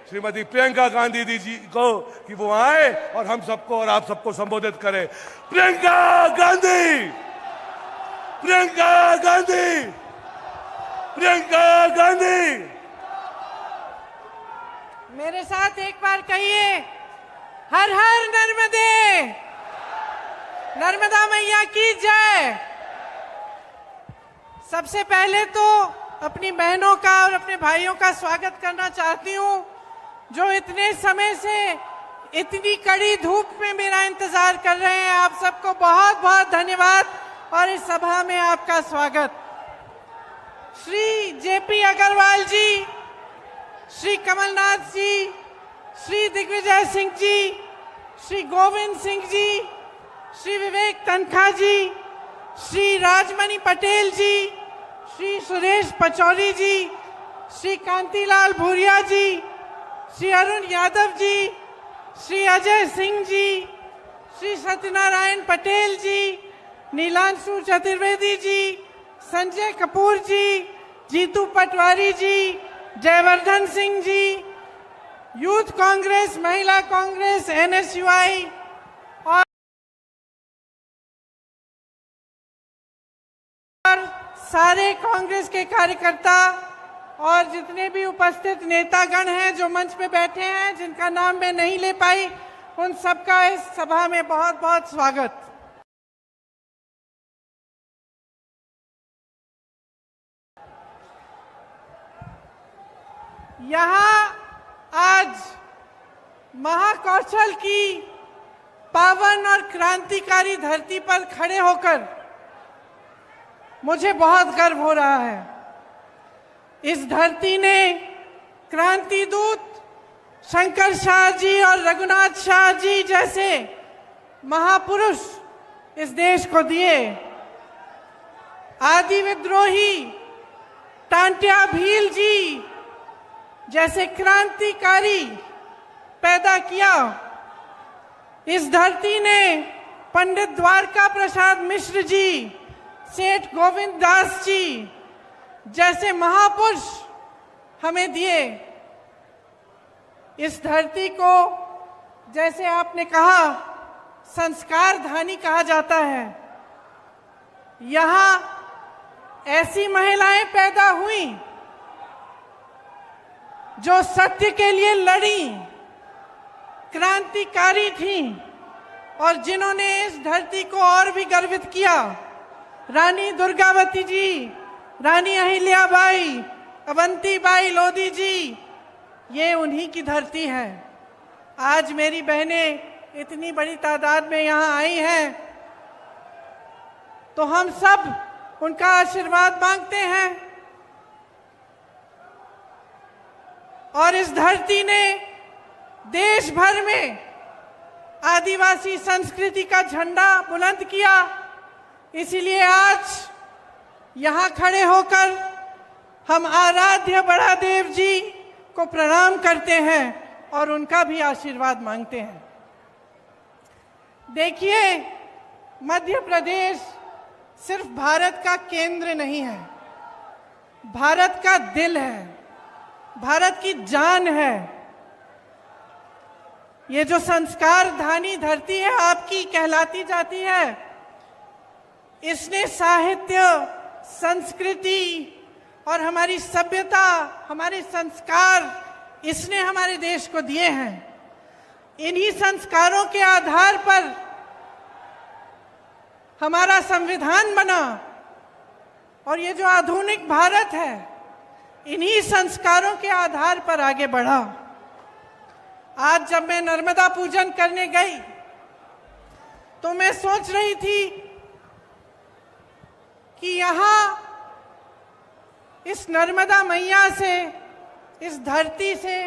श्रीमती प्रियंका गांधी जी को कि वो आए और हम सबको और आप सबको संबोधित करें। प्रियंका गांधी, प्रियंका गांधी, प्रियंका गांधी। मेरे साथ एक बार कहिए, हर हर नर्मदे, नर्मदा मैया की जय। सबसे पहले तो अपनी बहनों का और अपने भाइयों का स्वागत करना चाहती हूँ, जो इतने समय से इतनी कड़ी धूप में मेरा इंतजार कर रहे हैं। आप सबको बहुत बहुत धन्यवाद और इस सभा में आपका स्वागत। श्री जेपी अग्रवाल जी, श्री कमलनाथ जी, श्री दिग्विजय सिंह जी, श्री गोविंद सिंह जी, श्री विवेक तनखा जी, श्री राजमणि पटेल जी, श्री सुरेश पचौरी जी, श्री कांतिलाल भूरिया जी, श्री अरुण यादव जी, श्री अजय सिंह जी, श्री सत्यनारायण पटेल जी, नीलांशु चतुर्वेदी जी, संजय कपूर जी, जीतू पटवारी जी, जयवर्धन सिंह जी, यूथ कांग्रेस, महिला कांग्रेस, NSUI और सारे कांग्रेस के कार्यकर्ता और जितने भी उपस्थित नेतागण हैं जो मंच पे बैठे हैं, जिनका नाम मैं नहीं ले पाई, उन सबका इस सभा में बहुत बहुत स्वागत। यहाँ आज महाकौशल की पावन और क्रांतिकारी धरती पर खड़े होकर मुझे बहुत गर्व हो रहा है। इस धरती ने क्रांति दूत शंकर शाह जी और रघुनाथ शाह जी जैसे महापुरुष इस देश को दिए। आदि विद्रोही टांट्या भील जी जैसे क्रांतिकारी पैदा किया। इस धरती ने पंडित द्वारका प्रसाद मिश्र जी, सेठ गोविंद दास जी जैसे महापुरुष हमें दिए। इस धरती को, जैसे आपने कहा, संस्कार धानी कहा जाता है। यहाँ ऐसी महिलाएं पैदा हुई जो सत्य के लिए लड़ी, क्रांतिकारी थीं और जिन्होंने इस धरती को और भी गर्वित किया। रानी दुर्गावती जी, रानी अहिल्याबाई, अवंतीबाई लोधी जी, ये उन्हीं की धरती है। आज मेरी बहनें इतनी बड़ी तादाद में यहाँ आई हैं, तो हम सब उनका आशीर्वाद मांगते हैं। और इस धरती ने देश भर में आदिवासी संस्कृति का झंडा बुलंद किया। इसीलिए आज यहाँ खड़े होकर हम आराध्य बड़ा देव जी को प्रणाम करते हैं और उनका भी आशीर्वाद मांगते हैं। देखिए, मध्य प्रदेश सिर्फ भारत का केंद्र नहीं है, भारत का दिल है, भारत की जान है। ये जो संस्कार धानी धरती है आपकी कहलाती जाती है, इसने साहित्य, संस्कृति और हमारी सभ्यता, हमारे संस्कार, इसने हमारे देश को दिए हैं। इन्हीं संस्कारों के आधार पर हमारा संविधान बना और ये जो आधुनिक भारत है, इन्हीं संस्कारों के आधार पर आगे बढ़ा। आज जब मैं नर्मदा पूजन करने गई तो मैं सोच रही थी कि यहाँ इस नर्मदा मैया से, इस धरती से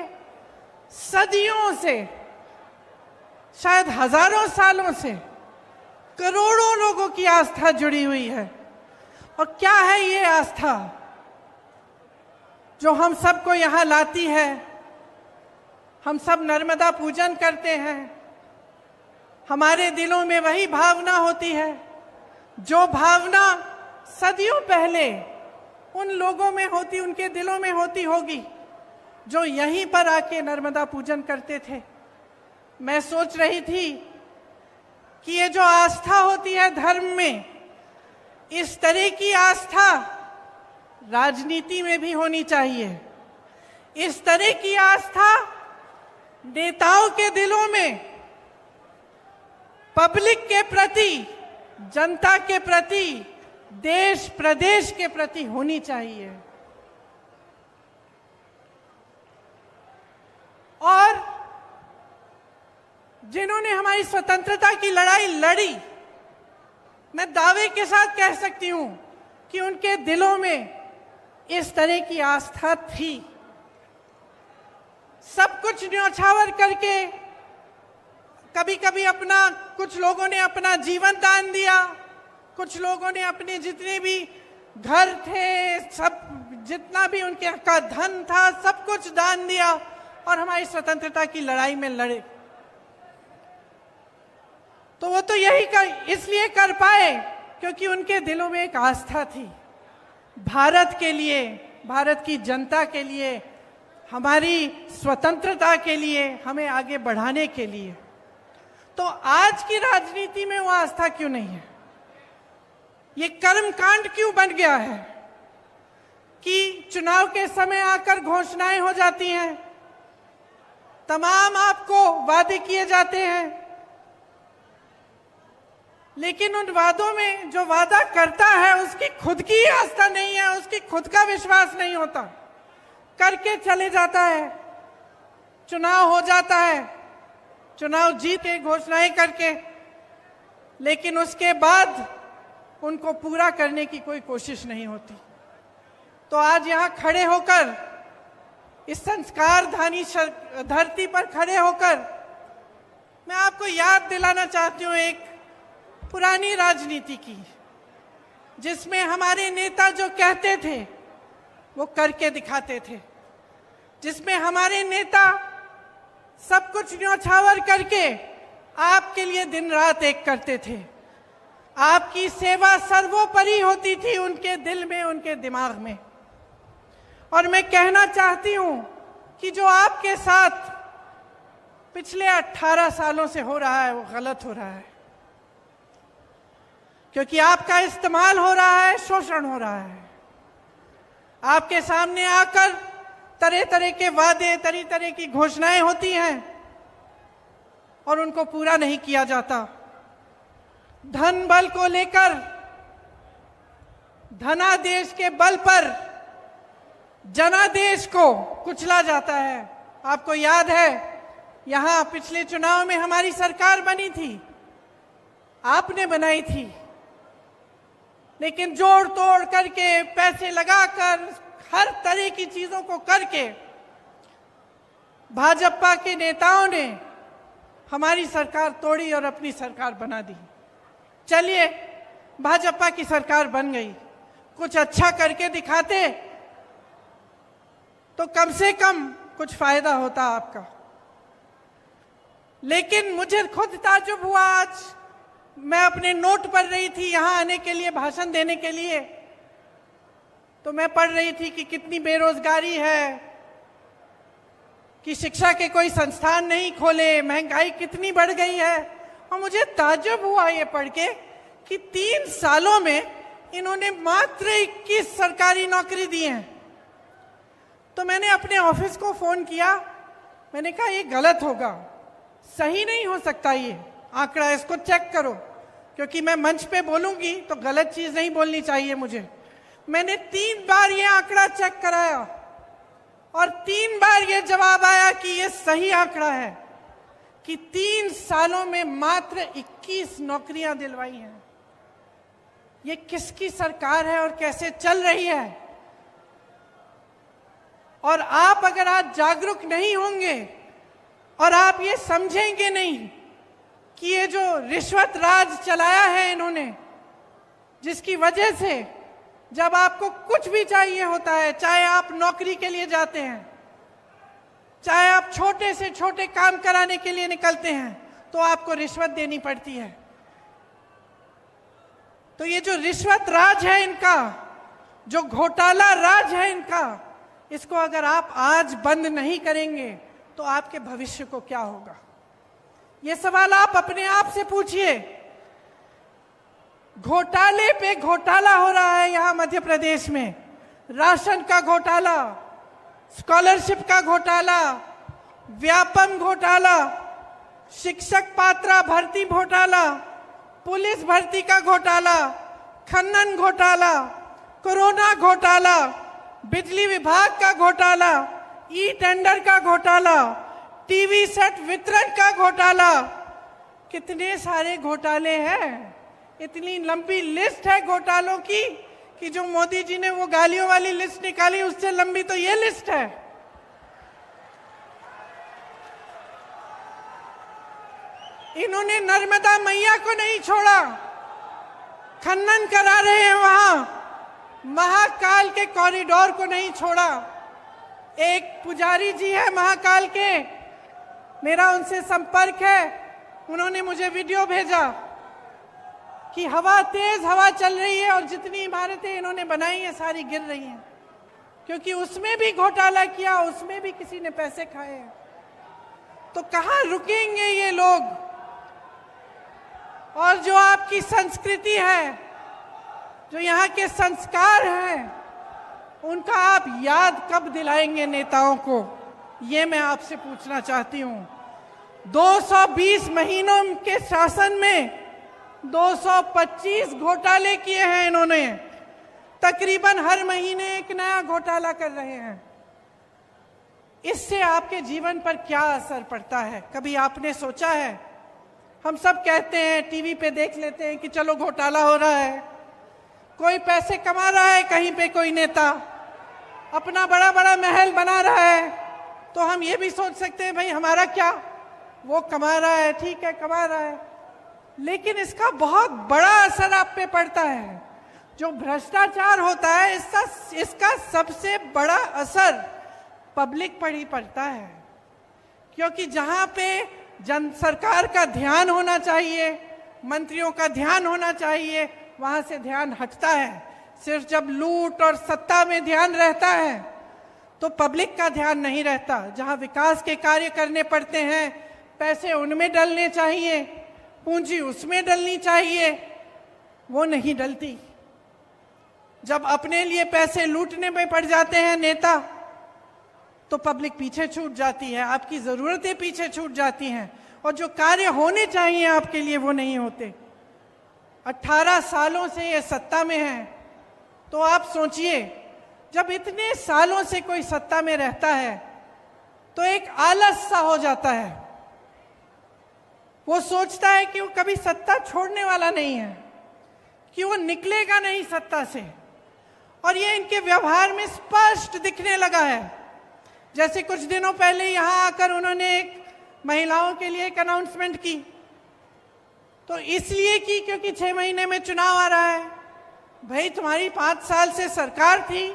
सदियों से, शायद हजारों सालों से करोड़ों लोगों की आस्था जुड़ी हुई है। और क्या है ये आस्था जो हम सबको यहाँ लाती है? हम सब नर्मदा पूजन करते हैं, हमारे दिलों में वही भावना होती है जो भावना सदियों पहले उन लोगों में होती, उनके दिलों में होती होगी जो यहीं पर आके नर्मदा पूजन करते थे। मैं सोच रही थी कि ये जो आस्था होती है धर्म में, इस तरह की आस्था राजनीति में भी होनी चाहिए। इस तरह की आस्था नेताओं के दिलों में पब्लिक के प्रति, जनता के प्रति, देश प्रदेश के प्रति होनी चाहिए। और जिन्होंने हमारी स्वतंत्रता की लड़ाई लड़ी, मैं दावे के साथ कह सकती हूं कि उनके दिलों में इस तरह की आस्था थी। सब कुछ न्यौछावर करके, कभी कभी कुछ लोगों ने अपना जीवन दान दिया, कुछ लोगों ने अपने जितने भी घर थे, सब जितना भी उनके का धन था, सब कुछ दान दिया और हमारी स्वतंत्रता की लड़ाई में लड़े। तो वो तो इसलिए कर पाए क्योंकि उनके दिलों में एक आस्था थी भारत के लिए, भारत की जनता के लिए, हमारी स्वतंत्रता के लिए, हमें आगे बढ़ाने के लिए। तो आज की राजनीति में वो आस्था क्यों नहीं है? ये कर्मकांड क्यों बन गया है कि चुनाव के समय आकर घोषणाएं हो जाती हैं, तमाम आपको वादे किए जाते हैं, लेकिन उन वादों में जो वादा करता है उसकी खुद की आस्था नहीं है, उसकी खुद का विश्वास नहीं होता, करके चले जाता है। चुनाव हो जाता है, चुनाव जीत के घोषणाएं करके, लेकिन उसके बाद उनको पूरा करने की कोई कोशिश नहीं होती। तो आज यहां खड़े होकर, इस संस्कारधानी धरती पर खड़े होकर, मैं आपको याद दिलाना चाहती हूं एक पुरानी राजनीति की, जिसमें हमारे नेता जो कहते थे वो करके दिखाते थे, जिसमें हमारे नेता सब कुछ न्यौछावर करके आपके लिए दिन रात एक करते थे। आपकी सेवा सर्वोपरि होती थी उनके दिल में, उनके दिमाग में। और मैं कहना चाहती हूं कि जो आपके साथ पिछले 18 सालों से हो रहा है वो गलत हो रहा है, क्योंकि आपका इस्तेमाल हो रहा है, शोषण हो रहा है। आपके सामने आकर तरह तरह के वादे, तरह तरह की घोषणाएं होती हैं और उनको पूरा नहीं किया जाता। धन बल को लेकर, धनादेश के बल पर जनादेश को कुचला जाता है। आपको याद है, यहां पिछले चुनाव में हमारी सरकार बनी थी, आपने बनाई थी, लेकिन जोड़ तोड़ करके, पैसे लगाकर, हर तरह की चीजों को करके भाजपा के नेताओं ने हमारी सरकार तोड़ी और अपनी सरकार बना दी। चलिए, भाजपा की सरकार बन गई, कुछ अच्छा करके दिखाते तो कम से कम कुछ फायदा होता आपका। लेकिन मुझे खुद ताज्जुब हुआ, आज मैं अपने नोट पढ़ रही थी यहां आने के लिए, भाषण देने के लिए, तो मैं पढ़ रही थी कि कितनी बेरोजगारी है, कि शिक्षा के कोई संस्थान नहीं खोले, महंगाई कितनी बढ़ गई है। और मुझे ताज्जुब हुआ ये पढ़ के कि 3 सालों में इन्होंने मात्र 21 सरकारी नौकरी दी हैं। तो मैंने अपने ऑफिस को फोन किया, मैंने कहा ये गलत होगा, सही नहीं हो सकता ये आंकड़ा, इसको चेक करो, क्योंकि मैं मंच पे बोलूंगी तो गलत चीज नहीं बोलनी चाहिए मुझे। मैंने 3 बार ये आंकड़ा चेक कराया और 3 बार ये जवाब आया कि ये सही आंकड़ा है, कि 3 सालों में मात्र 21 नौकरियां दिलवाई हैं। ये किसकी सरकार है और कैसे चल रही है? और आप अगर आज जागरूक नहीं होंगे और आप ये समझेंगे नहीं कि ये जो रिश्वत राज चलाया है इन्होंने, जिसकी वजह से जब आपको कुछ भी चाहिए होता है, चाहे आप नौकरी के लिए जाते हैं, चाहे आप छोटे से छोटे काम कराने के लिए निकलते हैं, तो आपको रिश्वत देनी पड़ती है। तो ये जो रिश्वत राज है इनका, जो घोटाला राज है इनका, इसको अगर आप आज बंद नहीं करेंगे तो आपके भविष्य को क्या होगा? ये सवाल आप अपने आप से पूछिए। घोटाले पे घोटाला हो रहा है यहां मध्य प्रदेश में। राशन का घोटाला, स्कॉलरशिप का घोटाला, व्यापम घोटाला, शिक्षक पात्रा भर्ती घोटाला, पुलिस भर्ती का घोटाला, खनन घोटाला, कोरोना घोटाला, बिजली विभाग का घोटाला, ई टेंडर का घोटाला, टीवी सेट वितरण का घोटाला। कितने सारे घोटाले हैं। इतनी लंबी लिस्ट है घोटालों की कि जो मोदी जी ने वो गालियों वाली लिस्ट निकाली, उससे लंबी तो ये लिस्ट है। इन्होंने नर्मदा मैया को नहीं छोड़ा, खनन करा रहे हैं वहां। महाकाल के कॉरिडोर को नहीं छोड़ा। एक पुजारी जी है महाकाल के, मेरा उनसे संपर्क है, उन्होंने मुझे वीडियो भेजा कि तेज हवा चल रही है और जितनी इमारतें इन्होंने बनाई हैं सारी गिर रही हैं, क्योंकि उसमें भी घोटाला किया, उसमें भी किसी ने पैसे खाए हैं। तो कहां रुकेंगे ये लोग? और जो आपकी संस्कृति है, जो यहाँ के संस्कार हैं, उनका आप याद कब दिलाएंगे नेताओं को? ये मैं आपसे पूछना चाहती हूँ। 220 महीनों के शासन में 225 घोटाले किए हैं इन्होंने। तकरीबन हर महीने एक नया घोटाला कर रहे हैं। इससे आपके जीवन पर क्या असर पड़ता है, कभी आपने सोचा है? हम सब कहते हैं, टीवी पे देख लेते हैं कि चलो घोटाला हो रहा है, कोई पैसे कमा रहा है, कहीं पे कोई नेता अपना बड़ा बड़ा महल बना रहा है, तो हम ये भी सोच सकते हैं भाई हमारा क्या, वो कमा रहा है, ठीक है कमा रहा है। लेकिन इसका बहुत बड़ा असर आप पे पड़ता है। जो भ्रष्टाचार होता है, इसका सबसे बड़ा असर पब्लिक पर ही पड़ता है, क्योंकि जहां पे सरकार का ध्यान होना चाहिए, मंत्रियों का ध्यान होना चाहिए, वहां से ध्यान हटता है। सिर्फ जब लूट और सत्ता में ध्यान रहता है तो पब्लिक का ध्यान नहीं रहता। जहां विकास के कार्य करने पड़ते हैं, पैसे उनमें डलने चाहिए, पूंजी उसमें डलनी चाहिए, वो नहीं डलती। जब अपने लिए पैसे लूटने में पड़ जाते हैं नेता, तो पब्लिक पीछे छूट जाती है, आपकी जरूरतें पीछे छूट जाती हैं, और जो कार्य होने चाहिए आपके लिए वो नहीं होते। 18 सालों से ये सत्ता में है, तो आप सोचिए, जब इतने सालों से कोई सत्ता में रहता है तो एक आलस सा हो जाता है। वो सोचता है कि वो कभी सत्ता छोड़ने वाला नहीं है, कि वो निकलेगा नहीं सत्ता से, और ये इनके व्यवहार में स्पष्ट दिखने लगा है। जैसे कुछ दिनों पहले यहां आकर उन्होंने एक महिलाओं के लिए एक अनाउंसमेंट की, तो इसलिए की क्योंकि 6 महीने में चुनाव आ रहा है। भाई तुम्हारी 5 साल से सरकार थी,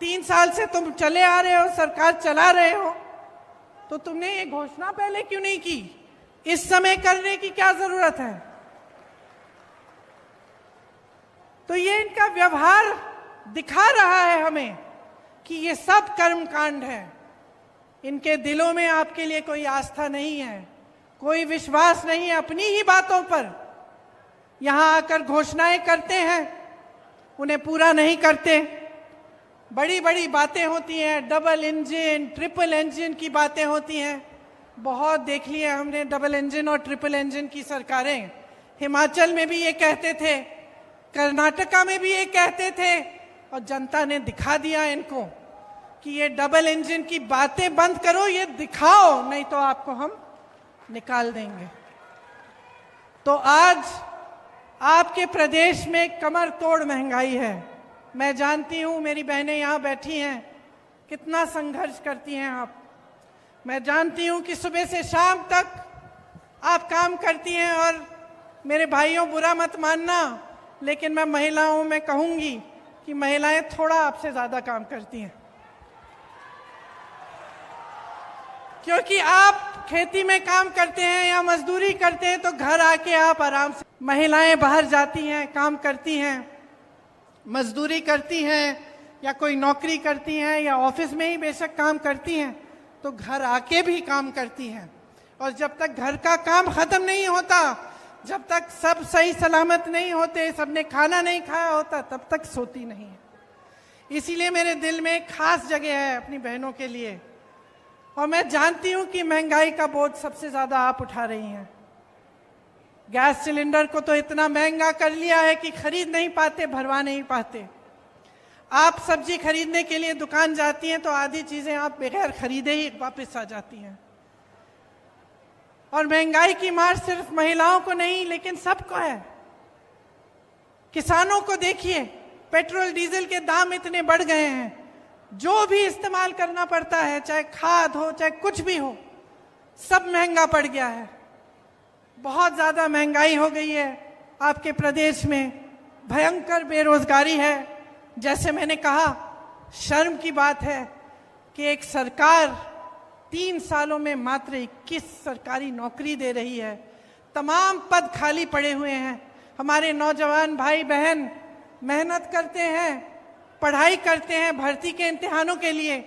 3 साल से तुम चले आ रहे हो, सरकार चला रहे हो, तो तुमने ये घोषणा पहले क्यों नहीं की? इस समय करने की क्या जरूरत है? तो ये इनका व्यवहार दिखा रहा है हमें कि ये सब कर्मकांड है। इनके दिलों में आपके लिए कोई आस्था नहीं है, कोई विश्वास नहीं है अपनी ही बातों पर। यहां आकर घोषणाएं करते हैं, उन्हें पूरा नहीं करते। बड़ी बड़ी बातें होती हैं, डबल इंजन, ट्रिपल इंजन की बातें होती हैं। बहुत देख लिए हमने डबल इंजन और ट्रिपल इंजन की सरकारें। हिमाचल में भी ये कहते थे, कर्नाटका में भी ये कहते थे, और जनता ने दिखा दिया इनको कि ये डबल इंजन की बातें बंद करो, ये दिखाओ, नहीं तो आपको हम निकाल देंगे। तो आज आपके प्रदेश में कमर तोड़ महंगाई है। मैं जानती हूं, मेरी बहनें यहां बैठी हैं, कितना संघर्ष करती हैं आप। मैं जानती हूं कि सुबह से शाम तक आप काम करती हैं, और मेरे भाइयों बुरा मत मानना, लेकिन मैं महिलाओं में कहूंगी कि महिलाएं थोड़ा आपसे ज्यादा काम करती हैं, क्योंकि आप खेती में काम करते हैं या मजदूरी करते हैं तो घर आके आप आराम से, महिलाएं बाहर जाती हैं, काम करती हैं, मजदूरी करती हैं, या कोई नौकरी करती हैं या ऑफिस में ही बेशक काम करती हैं, तो घर आके भी काम करती हैं। और जब तक घर का काम खत्म नहीं होता, जब तक सब सही सलामत नहीं होते, सबने खाना नहीं खाया होता, तब तक सोती नहीं है। इसीलिए मेरे दिल में एक खास जगह है अपनी बहनों के लिए। और मैं जानती हूं कि महंगाई का बोझ सबसे ज्यादा आप उठा रही हैं। गैस सिलेंडर को तो इतना महंगा कर लिया है कि खरीद नहीं पाते, भरवा नहीं पाते। आप सब्जी खरीदने के लिए दुकान जाती हैं तो आधी चीजें आप बगैर खरीदे ही वापस आ जाती हैं। और महंगाई की मार सिर्फ महिलाओं को नहीं लेकिन सबको है। किसानों को देखिए, पेट्रोल डीजल के दाम इतने बढ़ गए हैं, जो भी इस्तेमाल करना पड़ता है, चाहे खाद हो चाहे कुछ भी हो, सब महंगा पड़ गया है। बहुत ज्यादा महंगाई हो गई है। आपके प्रदेश में भयंकर बेरोजगारी है। जैसे मैंने कहा, शर्म की बात है कि एक सरकार 3 सालों में मात्र 21 सरकारी नौकरी दे रही है। तमाम पद खाली पड़े हुए हैं। हमारे नौजवान भाई बहन मेहनत करते हैं, पढ़ाई करते हैं भर्ती के इम्तिहानों के लिए,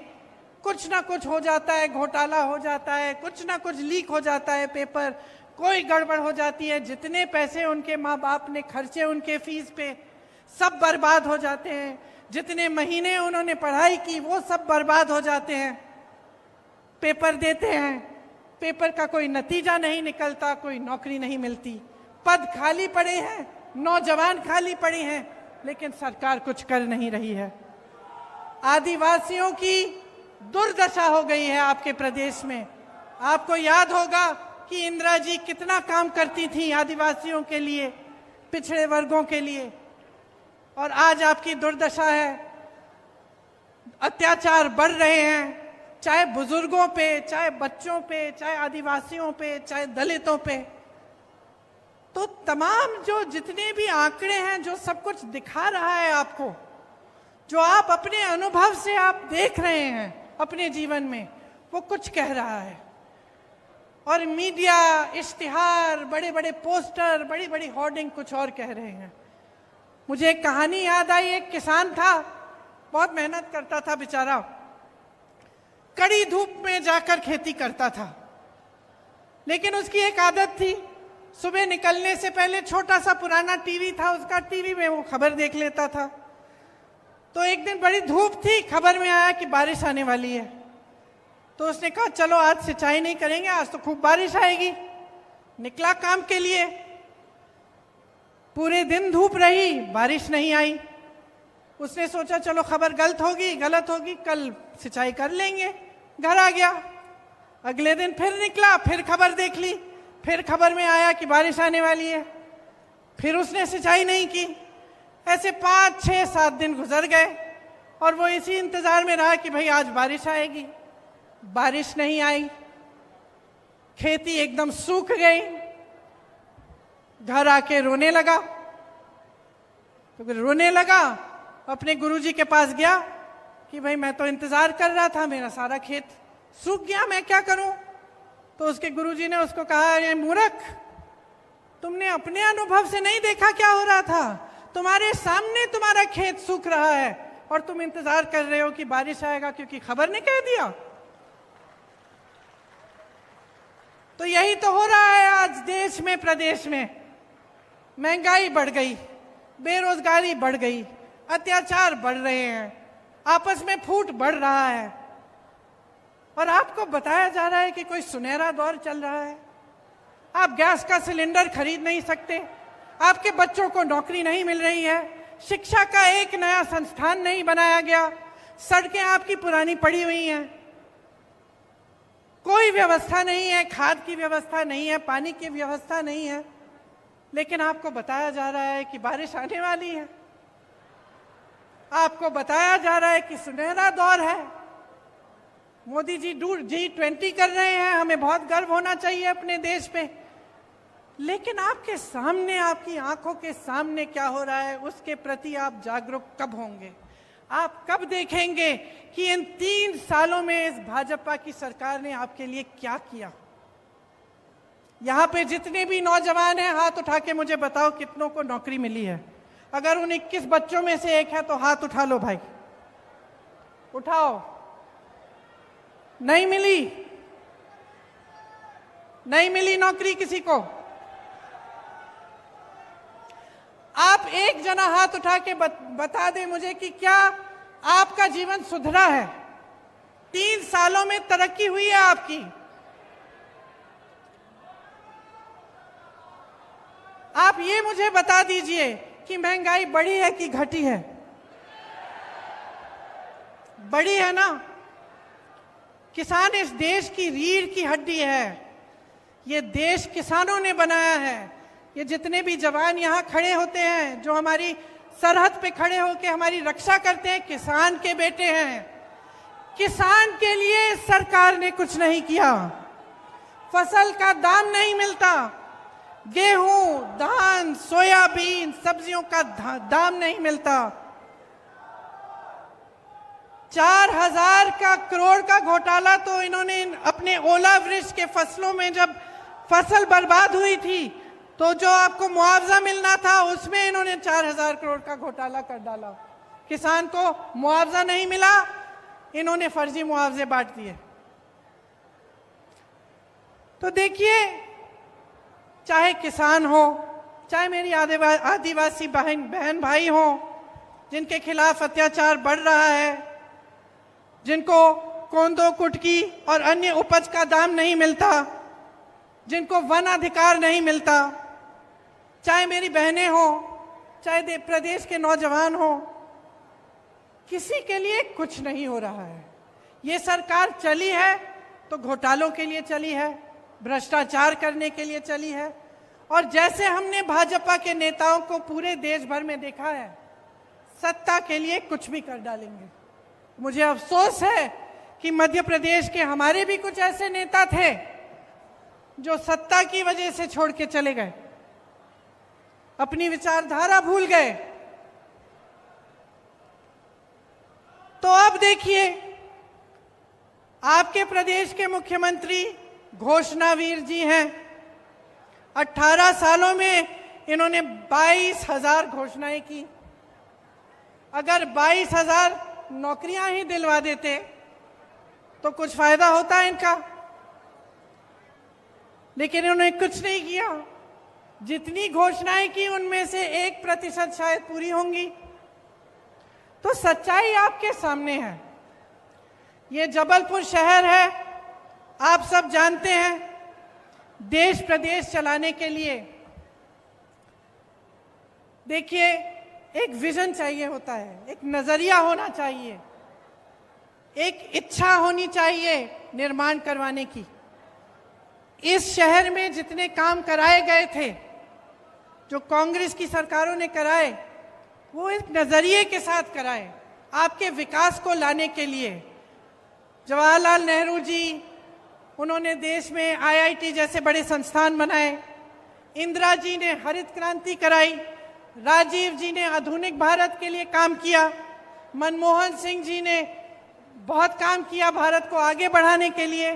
कुछ ना कुछ हो जाता है, घोटाला हो जाता है, कुछ ना कुछ लीक हो जाता है पेपर, कोई गड़बड़ हो जाती है। जितने पैसे उनके माँ बाप ने खर्चे उनके फीस पे, सब बर्बाद हो जाते हैं। जितने महीने उन्होंने पढ़ाई की वो सब बर्बाद हो जाते हैं। पेपर देते हैं, पेपर का कोई नतीजा नहीं निकलता, कोई नौकरी नहीं मिलती, पद खाली पड़े हैं, नौजवान खाली पड़े हैं, लेकिन सरकार कुछ कर नहीं रही है। आदिवासियों की दुर्दशा हो गई है आपके प्रदेश में। आपको याद होगा कि इंदिरा जी कितना काम करती थी आदिवासियों के लिए, पिछड़े वर्गों के लिए, और आज आपकी दुर्दशा है। अत्याचार बढ़ रहे हैं, चाहे बुजुर्गों पे, चाहे बच्चों पे, चाहे आदिवासियों पे, चाहे दलितों पे। तो तमाम जो जितने भी आंकड़े हैं, जो सब कुछ दिखा रहा है आपको, जो आप अपने अनुभव से आप देख रहे हैं अपने जीवन में, वो कुछ कह रहा है। और मीडिया, इश्तिहार, बड़े बड़े पोस्टर, बड़ी बड़ी होर्डिंग कुछ और कह रहे हैं। मुझे एक कहानी याद आई। एक किसान था, बहुत मेहनत करता था बेचारा, कड़ी धूप में जाकर खेती करता था। लेकिन उसकी एक आदत थी, सुबह निकलने से पहले छोटा सा पुराना टीवी था उसका, टीवी में वो खबर देख लेता था। तो एक दिन बड़ी धूप थी, खबर में आया कि बारिश आने वाली है। तो उसने कहा चलो आज सिंचाई नहीं करेंगे, आज तो खूब बारिश आएगी। निकला काम के लिए, पूरे दिन धूप रही, बारिश नहीं आई। उसने सोचा चलो खबर गलत होगी, कल सिंचाई कर लेंगे। घर आ गया, अगले दिन फिर निकला, फिर खबर देख ली, फिर खबर में आया कि बारिश आने वाली है। फिर उसने सिंचाई नहीं की। ऐसे 5, 6, 7 दिन गुजर गए और वो इसी इंतजार में रहा कि भाई आज बारिश आएगी। बारिश नहीं आई, खेती एकदम सूख गई। घर आके रोने लगा। तो फिर रोने लगा, अपने गुरुजी के पास गया कि भाई मैं तो इंतजार कर रहा था, मेरा सारा खेत सूख गया, मैं क्या करूं। तो उसके गुरुजी ने उसको कहा, अरे मूर्ख, तुमने अपने अनुभव से नहीं देखा क्या हो रहा था? तुम्हारे सामने तुम्हारा खेत सूख रहा है और तुम इंतजार कर रहे हो कि बारिश आएगा क्योंकि खबर ने कह दिया। तो यही तो हो रहा है आज देश में, प्रदेश में। महंगाई बढ़ गई, बेरोजगारी बढ़ गई, अत्याचार बढ़ रहे हैं, आपस में फूट बढ़ रहा है, और आपको बताया जा रहा है कि कोई सुनहरा दौर चल रहा है। आप गैस का सिलेंडर खरीद नहीं सकते, आपके बच्चों को नौकरी नहीं मिल रही है, शिक्षा का एक नया संस्थान नहीं बनाया गया, सड़कें आपकी पुरानी पड़ी हुई हैं, कोई व्यवस्था नहीं है, खाद की व्यवस्था नहीं है, पानी की व्यवस्था नहीं है, लेकिन आपको बताया जा रहा है कि बारिश आने वाली है। आपको बताया जा रहा है कि सुनहरा दौर है। मोदी जी G20 कर रहे हैं, हमें बहुत गर्व होना चाहिए अपने देश पे। लेकिन आपके सामने, आपकी आंखों के सामने क्या हो रहा है, उसके प्रति आप जागरूक कब होंगे? आप कब देखेंगे कि इन 3 सालों में इस भाजपा की सरकार ने आपके लिए क्या किया? यहां पे जितने भी नौजवान हैं, हाथ उठा के मुझे बताओ कितनों को नौकरी मिली है। अगर उन 21 बच्चों में से एक है तो हाथ उठा लो भाई। उठाओ। नहीं मिली, नहीं मिली नौकरी किसी को? आप एक जना हाथ उठा के बता दें मुझे कि क्या आपका जीवन सुधरा है? 3 सालों में तरक्की हुई है आपकी? आप ये मुझे बता दीजिए कि महंगाई बढ़ी है कि घटी है? बढ़ी है ना। किसान इस देश की रीढ़ की हड्डी है। ये देश किसानों ने बनाया है। ये जितने भी जवान यहाँ खड़े होते हैं, जो हमारी सरहद पे खड़े होकर हमारी रक्षा करते हैं, किसान के बेटे हैं। किसान के लिए सरकार ने कुछ नहीं किया। फसल का दाम नहीं मिलता, गेहूं, धान, सोयाबीन, सब्जियों का दाम नहीं मिलता। 4000 करोड़ का घोटाला तो इन्होंने अपने ओलावृष्टि के फसलों में, जब फसल बर्बाद हुई थी तो जो आपको मुआवजा मिलना था उसमें इन्होंने 4000 करोड़ का घोटाला कर डाला। किसान को मुआवजा नहीं मिला, इन्होंने फर्जी मुआवजे बांट दिए। तो देखिए, चाहे किसान हो, चाहे मेरी आदिवासी बहन भाई हो, जिनके खिलाफ अत्याचार बढ़ रहा है, जिनको कोंदो कुटकी और अन्य उपज का दाम नहीं मिलता, जिनको वन अधिकार नहीं मिलता, चाहे मेरी बहनें हो, चाहे प्रदेश के नौजवान हो, किसी के लिए कुछ नहीं हो रहा है। ये सरकार चली है तो घोटालों के लिए चली है, भ्रष्टाचार करने के लिए चली है। और जैसे हमने भाजपा के नेताओं को पूरे देश भर में देखा है, सत्ता के लिए कुछ भी कर डालेंगे। मुझे अफसोस है कि मध्य प्रदेश के हमारे भी कुछ ऐसे नेता थे जो सत्ता की वजह से छोड़ के चले गए, अपनी विचारधारा भूल गए। तो अब देखिए, आपके प्रदेश के मुख्यमंत्री घोषणावीर जी हैं। 18 सालों में इन्होंने 22,000 घोषणाएं की। अगर 22,000 नौकरियां ही दिलवा देते तो कुछ फायदा होता है इनका, लेकिन इन्होंने कुछ नहीं किया। जितनी घोषणाएं की उनमें से 1% शायद पूरी होंगी। तो सच्चाई आपके सामने है। ये जबलपुर शहर है, आप सब जानते हैं, देश प्रदेश चलाने के लिए देखिए एक विजन चाहिए होता है, एक नजरिया होना चाहिए, एक इच्छा होनी चाहिए निर्माण करवाने की। इस शहर में जितने काम कराए गए थे, जो कांग्रेस की सरकारों ने कराए, वो एक नजरिए के साथ कराए, आपके विकास को लाने के लिए। जवाहरलाल नेहरू जी, उन्होंने देश में आईआईटी जैसे बड़े संस्थान बनाए। इंदिरा जी ने हरित क्रांति कराई। राजीव जी ने आधुनिक भारत के लिए काम किया। मनमोहन सिंह जी ने बहुत काम किया भारत को आगे बढ़ाने के लिए।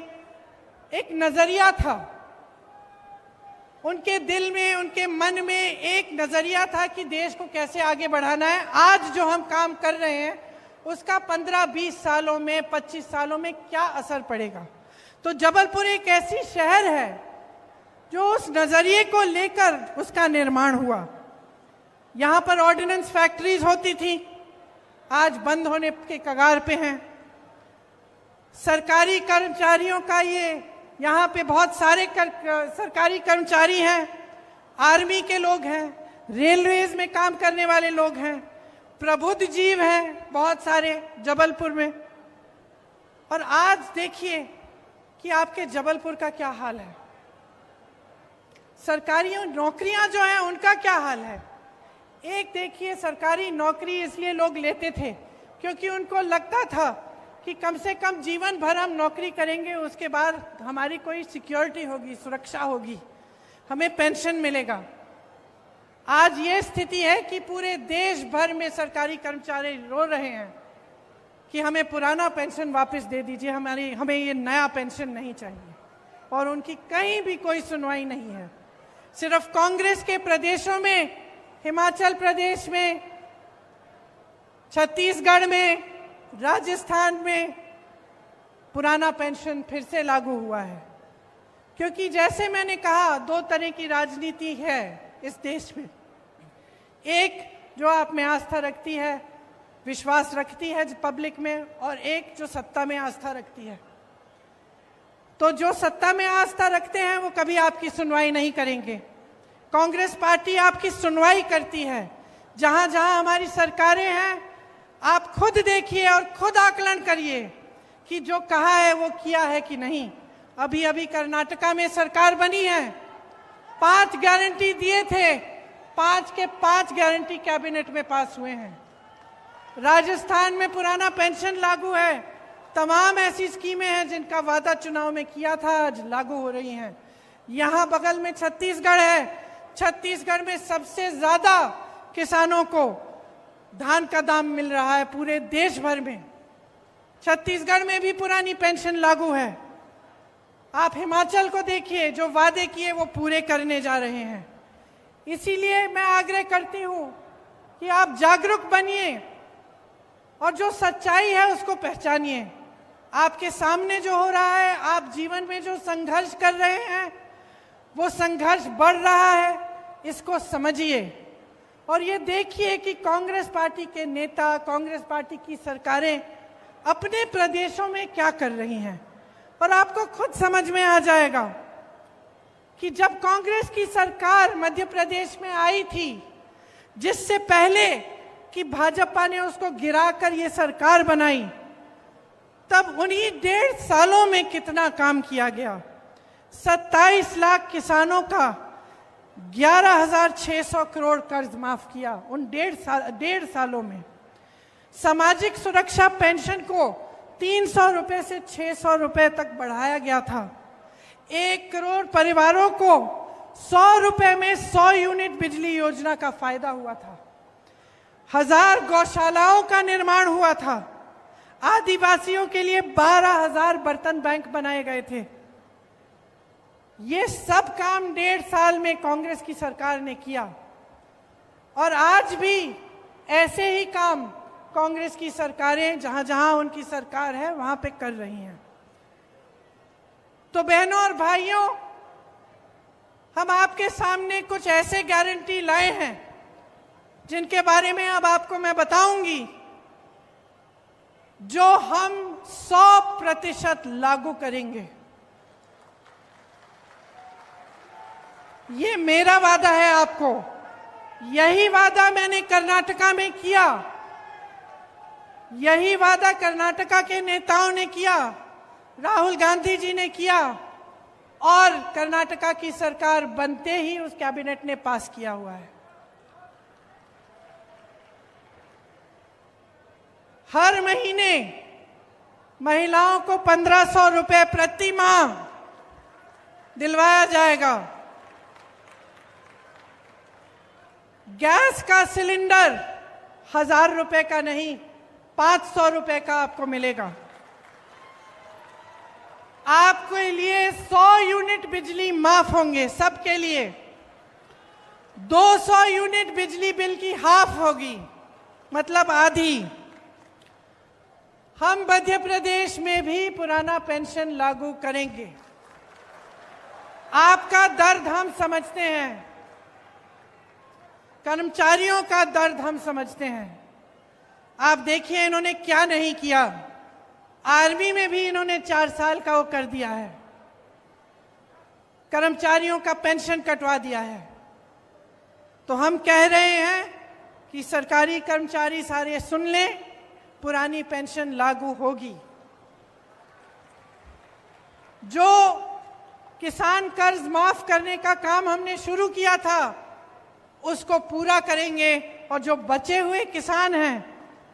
एक नजरिया था उनके दिल में, उनके मन में एक नजरिया था कि देश को कैसे आगे बढ़ाना है। आज जो हम काम कर रहे हैं उसका 15-20 सालों में, 25 सालों में क्या असर पड़ेगा। तो जबलपुर एक ऐसी शहर है जो उस नजरिए को लेकर उसका निर्माण हुआ। यहाँ पर ऑर्डिनेंस फैक्ट्रीज होती थी, आज बंद होने के कगार पे हैं। सरकारी कर्मचारियों का यहाँ पे बहुत सारे सरकारी कर्मचारी हैं, आर्मी के लोग हैं, रेलवेज में काम करने वाले लोग हैं, प्रबुद्ध जीव हैं बहुत सारे जबलपुर में। और आज देखिए कि आपके जबलपुर का क्या हाल है। सरकारी नौकरियां जो हैं उनका क्या हाल है। एक देखिए, सरकारी नौकरी इसलिए लोग लेते थे क्योंकि उनको लगता था कि कम से कम जीवन भर हम नौकरी करेंगे, उसके बाद हमारी कोई सिक्योरिटी होगी, सुरक्षा होगी, हमें पेंशन मिलेगा। आज ये स्थिति है कि पूरे देश भर में सरकारी कर्मचारी रो रहे हैं कि हमें पुराना पेंशन वापस दे दीजिए, हमें ये नया पेंशन नहीं चाहिए। और उनकी कहीं भी कोई सुनवाई नहीं है। सिर्फ कांग्रेस के प्रदेशों में, हिमाचल प्रदेश में, छत्तीसगढ़ में, राजस्थान में पुराना पेंशन फिर से लागू हुआ है, क्योंकि जैसे मैंने कहा 2 तरह की राजनीति है इस देश में। एक जो आप में आस्था रखती है, विश्वास रखती है पब्लिक में, और एक जो सत्ता में आस्था रखती है। तो जो सत्ता में आस्था रखते हैं वो कभी आपकी सुनवाई नहीं करेंगे। कांग्रेस पार्टी आपकी सुनवाई करती है। जहां जहां हमारी सरकारें हैं, आप खुद देखिए और खुद आकलन करिए कि जो कहा है वो किया है कि नहीं। अभी अभी कर्नाटका में सरकार बनी है, 5 गारंटी दिए थे, 5 के 5 गारंटी कैबिनेट में पास हुए हैं। राजस्थान में पुराना पेंशन लागू है। तमाम ऐसी स्कीमें हैं जिनका वादा चुनाव में किया था, आज लागू हो रही हैं। यहां बगल में छत्तीसगढ़ है। छत्तीसगढ़ में सबसे ज्यादा किसानों को धान का दाम मिल रहा है पूरे देश भर में। छत्तीसगढ़ में भी पुरानी पेंशन लागू है। आप हिमाचल को देखिए, जो वादे किए वो पूरे करने जा रहे हैं। इसीलिए मैं आग्रह करती हूं कि आप जागरूक बनिए और जो सच्चाई है उसको पहचानिए। आपके सामने जो हो रहा है, आप जीवन में जो संघर्ष कर रहे हैं, वो संघर्ष बढ़ रहा है, इसको समझिए। और ये देखिए कि कांग्रेस पार्टी के नेता, कांग्रेस पार्टी की सरकारें अपने प्रदेशों में क्या कर रही हैं, और आपको खुद समझ में आ जाएगा कि जब कांग्रेस की सरकार मध्य प्रदेश में आई थी, जिससे पहले कि भाजपा ने उसको गिराकर ये सरकार बनाई, तब उन्हीं 1.5 सालों में कितना काम किया गया। 27 लाख किसानों का 11,600 करोड़ कर्ज माफ किया उन 1.5 सालों में। सामाजिक सुरक्षा पेंशन को 300 रुपए से 600 रुपए तक बढ़ाया गया था। 1 करोड़ परिवारों को 100 रुपए में 100 यूनिट बिजली योजना का फायदा हुआ था। 1000 गौशालाओं का निर्माण हुआ था। आदिवासियों के लिए 12,000 बर्तन बैंक बनाए गए थे। ये सब काम 1.5 साल में कांग्रेस की सरकार ने किया, और आज भी ऐसे ही काम कांग्रेस की सरकारें जहां जहां उनकी सरकार है वहां पे कर रही हैं। तो बहनों और भाइयों, हम आपके सामने कुछ ऐसे गारंटी लाए हैं जिनके बारे में अब आपको मैं बताऊंगी, जो हम 100% लागू करेंगे। ये मेरा वादा है आपको। यही वादा मैंने कर्नाटका में किया, यही वादा कर्नाटका के नेताओं ने किया, राहुल गांधी जी ने किया, और कर्नाटका की सरकार बनते ही उस कैबिनेट ने पास किया हुआ है। हर महीने महिलाओं को 1500 रुपए प्रति माह दिलवाया जाएगा। गैस का सिलेंडर 1000 रुपए का नहीं, 500 रुपए का आपको मिलेगा। आपके लिए 100 यूनिट बिजली माफ होंगे, सबके लिए। 200 यूनिट बिजली बिल की हाफ होगी, मतलब आधी। हम मध्य प्रदेश में भी पुराना पेंशन लागू करेंगे। आपका दर्द हम समझते हैं, कर्मचारियों का दर्द हम समझते हैं। आप देखिए इन्होंने क्या नहीं किया। आर्मी में भी इन्होंने 4 साल का वो कर दिया है, कर्मचारियों का पेंशन कटवा दिया है। तो हम कह रहे हैं कि सरकारी कर्मचारी सारे सुन लें, पुरानी पेंशन लागू होगी। जो किसान कर्ज माफ करने का काम हमने शुरू किया था, उसको पूरा करेंगे, और जो बचे हुए किसान हैं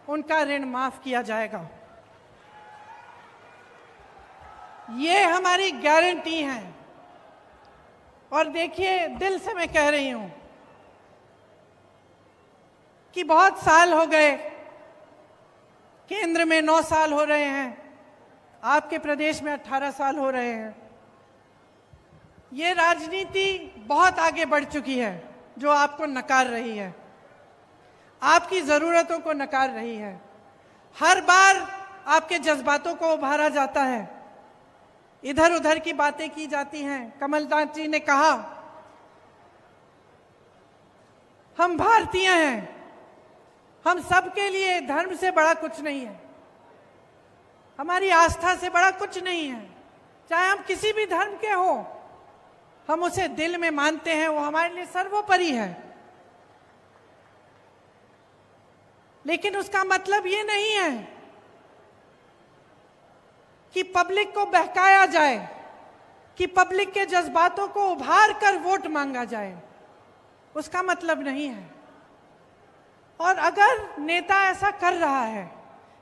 उनका ऋण माफ किया जाएगा। ये हमारी गारंटी है। और देखिए, दिल से मैं कह रही हूं कि बहुत साल हो गए, केंद्र में 9 साल हो रहे हैं, आपके प्रदेश में 18 साल हो रहे हैं। ये राजनीति बहुत आगे बढ़ चुकी है, जो आपको नकार रही है, आपकी जरूरतों को नकार रही है। हर बार आपके जज्बातों को उभारा जाता है, इधर उधर की बातें की जाती हैं। कमलनाथ जी ने कहा हम भारतीय हैं, हम सबके लिए धर्म से बड़ा कुछ नहीं है, हमारी आस्था से बड़ा कुछ नहीं है। चाहे हम किसी भी धर्म के हो, हम उसे दिल में मानते हैं, वो हमारे लिए सर्वोपरि है। लेकिन उसका मतलब ये नहीं है कि पब्लिक को बहकाया जाए, कि पब्लिक के जज्बातों को उभार कर वोट मांगा जाए, उसका मतलब नहीं है। और अगर नेता ऐसा कर रहा है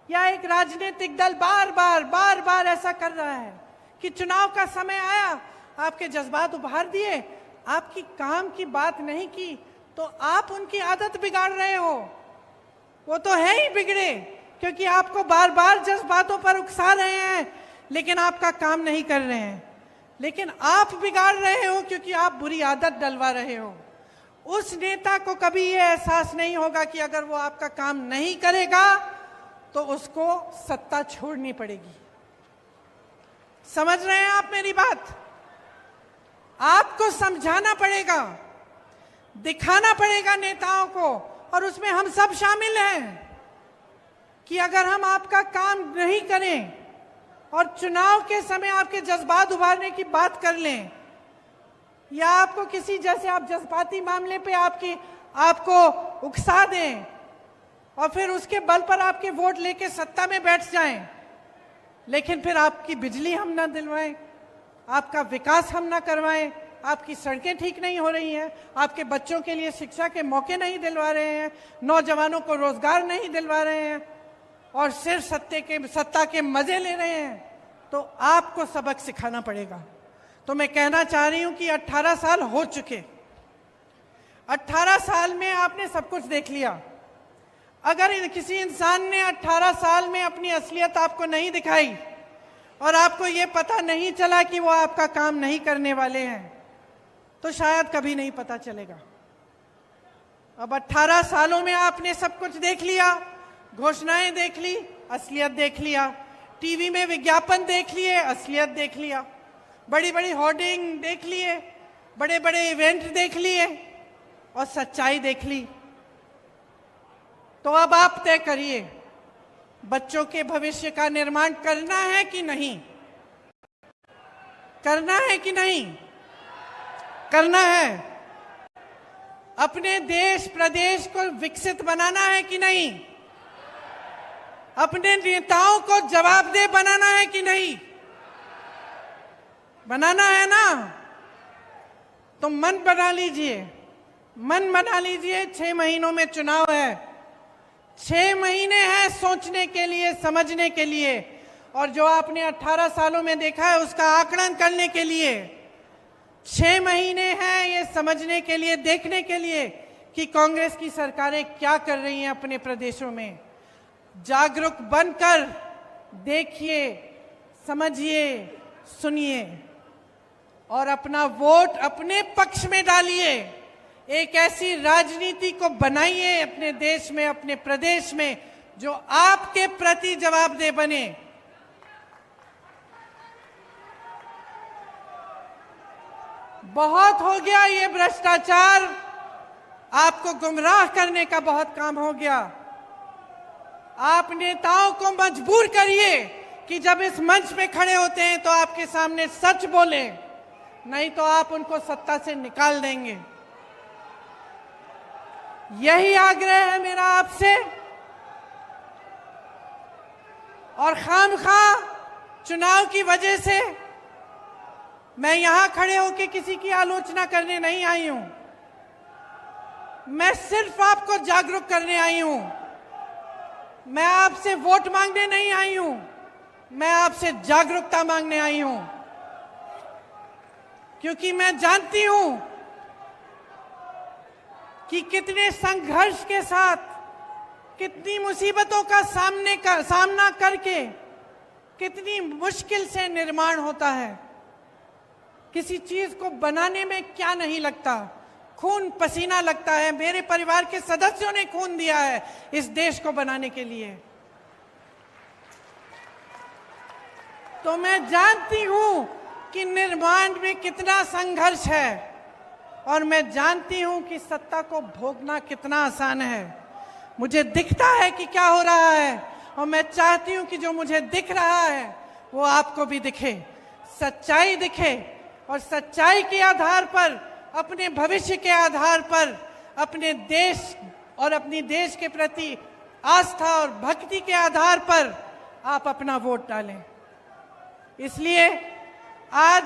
या एक राजनीतिक दल बार बार ऐसा कर रहा है कि चुनाव का समय आया, आपके जज्बात उभार दिए, आपकी काम की बात नहीं की, तो आप उनकी आदत बिगाड़ रहे हो। वो तो है ही बिगड़े, क्योंकि आपको बार बार जज्बातों पर उकसा रहे हैं, लेकिन आपका काम नहीं कर रहे हैं। लेकिन आप बिगाड़ रहे हो क्योंकि आप बुरी आदत डलवा रहे हो। उस नेता को कभी ये एहसास नहीं होगा कि अगर वो आपका काम नहीं करेगा तो उसको सत्ता छोड़नी पड़ेगी। समझ रहे हैं आप मेरी बात? आपको समझाना पड़ेगा, दिखाना पड़ेगा नेताओं को, और उसमें हम सब शामिल हैं, कि अगर हम आपका काम नहीं करें और चुनाव के समय आपके जज्बात उभारने की बात कर लें, या आपको किसी जैसे आप जज्बाती मामले पे आपको उकसा दें और फिर उसके बल पर आपके वोट लेके सत्ता में बैठ जाएं, लेकिन फिर आपकी बिजली हम ना दिलवाएं, आपका विकास हम ना करवाएं, आपकी सड़कें ठीक नहीं हो रही हैं, आपके बच्चों के लिए शिक्षा के मौके नहीं दिलवा रहे हैं, नौजवानों को रोजगार नहीं दिलवा रहे हैं, और सिर्फ सत्ता के मजे ले रहे हैं, तो आपको सबक सिखाना पड़ेगा। तो मैं कहना चाह रही हूं कि 18 साल हो चुके, 18 साल में आपने सब कुछ देख लिया। अगर किसी इंसान ने 18 साल में अपनी असलियत आपको नहीं दिखाई और आपको ये पता नहीं चला कि वो आपका काम नहीं करने वाले हैं, तो शायद कभी नहीं पता चलेगा। अब 18 सालों में आपने सब कुछ देख लिया, घोषणाएं देख ली, असलियत देख लिया, टीवी में विज्ञापन देख लिए, असलियत देख लिया, बड़ी बड़ी होर्डिंग देख लिए, बड़े बड़े इवेंट देख लिए और सच्चाई देख ली। तो अब आप तय करिए, बच्चों के भविष्य का निर्माण करना है कि नहीं? करना है कि नहीं? करना है। अपने देश प्रदेश को विकसित बनाना है कि नहीं? अपने नेताओं को जवाबदेह बनाना है कि नहीं? बनाना है ना? तो मन बना लीजिए, मन बना लीजिए। 6 महीनों में चुनाव है, 6 महीने हैं सोचने के लिए, समझने के लिए, और जो आपने 18 सालों में देखा है उसका आकलन करने के लिए 6 महीने हैं, ये समझने के लिए, देखने के लिए कि कांग्रेस की सरकारें क्या कर रही हैं अपने प्रदेशों में। जागरूक बनकर देखिए, समझिए, सुनिए और अपना वोट अपने पक्ष में डालिए। एक ऐसी राजनीति को बनाइए अपने देश में, अपने प्रदेश में, जो आपके प्रति जवाबदेह बने। बहुत हो गया ये भ्रष्टाचार, आपको गुमराह करने का बहुत काम हो गया। आप नेताओं को मजबूर करिए कि जब इस मंच पे खड़े होते हैं तो आपके सामने सच बोले, नहीं तो आप उनको सत्ता से निकाल देंगे। यही आग्रह है मेरा आपसे। और खामखा चुनाव की वजह से मैं यहां खड़े होकर किसी की आलोचना करने नहीं आई हूं। मैं सिर्फ आपको जागरूक करने आई हूं। मैं आपसे वोट मांगने नहीं आई हूं, मैं आपसे जागरूकता मांगने आई हूं। क्योंकि मैं जानती हूं कि कितने संघर्ष के साथ, कितनी मुसीबतों का सामना करके कितनी मुश्किल से निर्माण होता है। किसी चीज को बनाने में क्या नहीं लगता, खून पसीना लगता है। मेरे परिवार के सदस्यों ने खून दिया है इस देश को बनाने के लिए। तो मैं जानती हूं कि निर्माण में कितना संघर्ष है और मैं जानती हूं कि सत्ता को भोगना कितना आसान है। मुझे दिखता है कि क्या हो रहा है और मैं चाहती हूं कि जो मुझे दिख रहा है वो आपको भी दिखे, सच्चाई दिखे और सच्चाई के आधार पर, अपने भविष्य के आधार पर, अपने देश और अपनी देश के प्रति आस्था और भक्ति के आधार पर आप अपना वोट डालें। इसलिए आज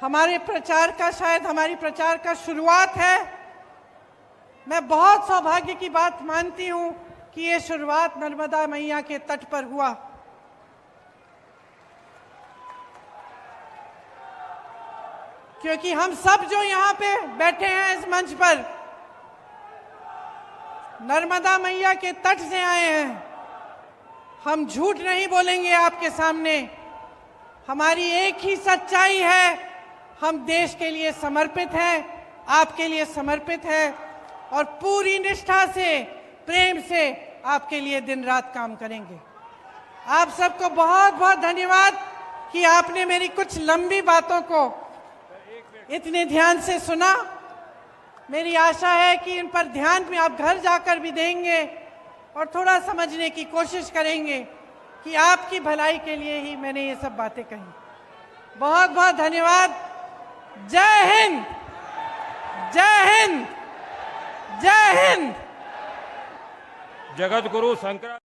हमारे प्रचार का, शायद हमारी प्रचार का शुरुआत है। मैं बहुत सौभाग्य की बात मानती हूं कि ये शुरुआत नर्मदा मैया के तट पर हुआ। क्योंकि हम सब जो यहाँ पे बैठे हैं इस मंच पर, नर्मदा मैया के तट से आए हैं। हम झूठ नहीं बोलेंगे आपके सामने। हमारी एक ही सच्चाई है, हम देश के लिए समर्पित हैं, आपके लिए समर्पित हैं और पूरी निष्ठा से, प्रेम से आपके लिए दिन रात काम करेंगे। आप सबको बहुत बहुत धन्यवाद कि आपने मेरी कुछ लंबी बातों को इतने ध्यान से सुना। मेरी आशा है कि इन पर ध्यान में आप घर जाकर भी देंगे और थोड़ा समझने की कोशिश करेंगे कि आपकी भलाई के लिए ही मैंने ये सब बातें कही। बहुत बहुत धन्यवाद। जय हिंद, जय हिंद, जय हिंद। जगत गुरु शंकर